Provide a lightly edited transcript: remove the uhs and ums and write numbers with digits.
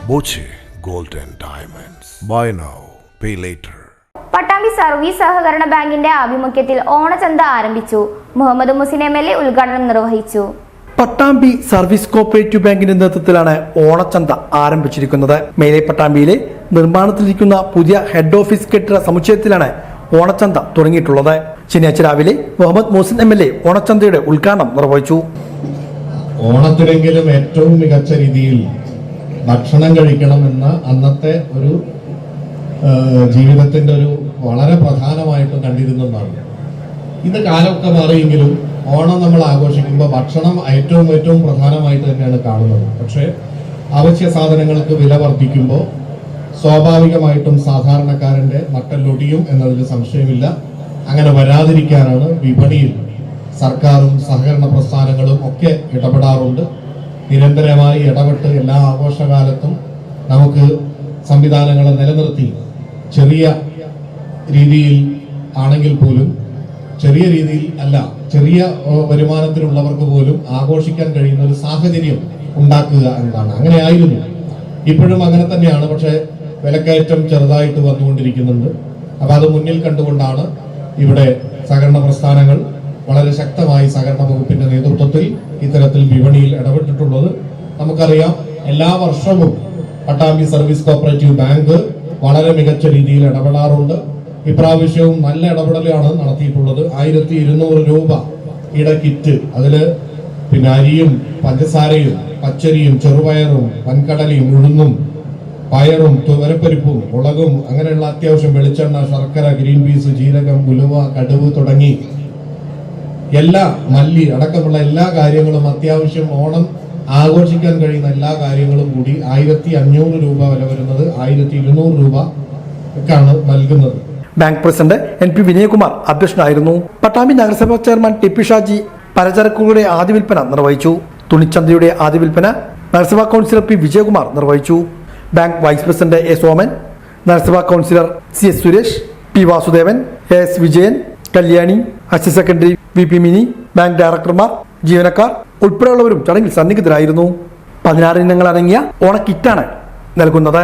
Boche gold and diamonds. Buy now pay later. Pattambi service സഹകരണ ബാങ്കിന്റെ ആഭിമുഖ്യത്തിൽ ഓണച്ചന്ത ആരംഭിച്ചു. മുഹമ്മദ് മുസിൻ MLA ഉദ്ഘാടനം നിർവഹിച്ചു. പട്ടാമ്പി സർവീസ് കോഓപ്പറേറ്റീവ് ബാങ്കിന്റെ നേതൃത്വത്തിലാണ് ഓണച്ചന്ത ആരംഭിച്ചിരിക്കുന്നത്. മേലെ പട്ടാമ്പിയിലെ നിർമ്മാണത്തിലിരിക്കുന്ന പുതിയ ഹെഡ് ഓഫീസ് കെട്ടിട സമുച്ചയത്തിലാണ് ഓണച്ചന്ത തുടങ്ങിയിട്ടുള്ളത്. ശനിയാഴ്ച രാവിലെ മുഹമ്മദ് മുസിൻ MLA ഓണച്ചന്തയുടെ ഉദ്ഘാടനം നിർവഹിച്ചു. ഓണത്തിനെങ്കിലും ഏറ്റവും മികച്ച രീതിയിൽ ഭക്ഷണം കഴിക്കണമെന്ന അന്നത്തെ ഒരു ജീവിതത്തിന്റെ ഒരു വളരെ പ്രധാനമായിട്ടും കണ്ടിരുന്നതാണ്. ഇത് കാലമൊക്കെ മാറിയെങ്കിലും ഓണം നമ്മൾ ആഘോഷിക്കുമ്പോൾ ഭക്ഷണം ഏറ്റവും പ്രധാനമായിട്ട് തന്നെയാണ് കാണുന്നത്. പക്ഷേ അവശ്യ സാധനങ്ങൾക്ക് വില വർദ്ധിക്കുമ്പോൾ സ്വാഭാവികമായിട്ടും സാധാരണക്കാരന്റെ നട്ടെല്ലൊടിയും എന്നതിൽ സംശയമില്ല. അങ്ങനെ വരാതിരിക്കാനാണ് വിപണിയിൽ സർക്കാരും സഹകരണ പ്രസ്ഥാനങ്ങളും ഒക്കെ ഇടപെടാറുണ്ട്. നിരന്തരമായി ഇടപെട്ട് എല്ലാ ആഘോഷകാലത്തും നമുക്ക് സംവിധാനങ്ങളെ നിലനിർത്തി ചെറിയ രീതിയിൽ ആണെങ്കിൽ പോലും ചെറിയ വരുമാനത്തിലുള്ളവർക്ക് പോലും ആഘോഷിക്കാൻ കഴിയുന്ന ഒരു സാഹചര്യം ഉണ്ടാക്കുക എന്നതാണ്. അങ്ങനെയായിരുന്നു, ഇപ്പോഴും അങ്ങനെ തന്നെയാണ്. പക്ഷെ വിലക്കയറ്റം ചെറുതായിട്ട് വന്നുകൊണ്ടിരിക്കുന്നുണ്ട്. അപ്പൊ അത് മുന്നിൽ കണ്ടുകൊണ്ടാണ് ഇവിടെ സഹകരണ പ്രസ്ഥാനങ്ങൾ വളരെ ശക്തമായി സഹകരണ വകുപ്പിന്റെ നേതൃത്വത്തിൽ ഇത്തരത്തിൽ വിപണിയിൽ ഇടപെട്ടിട്ടുള്ളത്. നമുക്കറിയാം, എല്ലാ വർഷവും പട്ടാമ്പി സർവീസ് കോഓപ്പറേറ്റീവ് ബാങ്ക് വളരെ മികച്ച രീതിയിൽ ഇടപെടാറുണ്ട്. ഇപ്രാവശ്യവും നല്ല ഇടപെടലാണ് നടത്തിയിട്ടുള്ളത്. 1200 രൂപ കിറ്റ്, അതില് പിന്നെ അരിയും പഞ്ചസാരയും പച്ചരിയും ചെറുപയറും വൻകടലയും ഉഴുന്നും പയറും തുവരപ്പരിപ്പും മുളകും അങ്ങനെയുള്ള അത്യാവശ്യം വെളിച്ചെണ്ണ, ശർക്കര, ഗ്രീൻ പീസ്, ജീരകം, ഉലുവ, കടുവ് തുടങ്ങി മല്ലി അടക്കമുള്ള എല്ലാ കാര്യങ്ങളും അത്യാവശ്യം ഓണം ആഘോഷിക്കാൻ കഴിയുന്ന എല്ലാ കാര്യങ്ങളും കൂടി 1500 രൂപ വില വരുന്നത് 1200 രൂപ ഒക്കെയാണ് നൽകുന്നത്. ബാങ്ക് പ്രസിഡന്റ് NP വിനയകുമാർ അധ്യക്ഷനായിരുന്നു. പട്ടാമ്പി നഗരസഭാ ചെയർമാൻ TP ഷാജി പലചരക്കുകളുടെ ആദ്യ വിൽപ്പന നിർവഹിച്ചു. തുണിച്ചന്തയുടെ ആദ്യ വിൽപ്പന നഗരസഭാ കൗൺസിലർ P വിജയകുമാർ നിർവഹിച്ചു. Bank vice president A Soman, നഗരസഭാ councillor CS Suresh, P Vasudevan, AS Vijayan, Kalyani, assistant secretary VP Mini, bank ഡയറക്ടർമാർ, ജീവനക്കാർ ഉൾപ്പെടെയുള്ളവരും ചടങ്ങിൽ സന്നിഹിതരായിരുന്നു. 16 ഇനങ്ങൾ അടങ്ങിയ ഓണക്കിറ്റാണ് നൽകുന്നത്.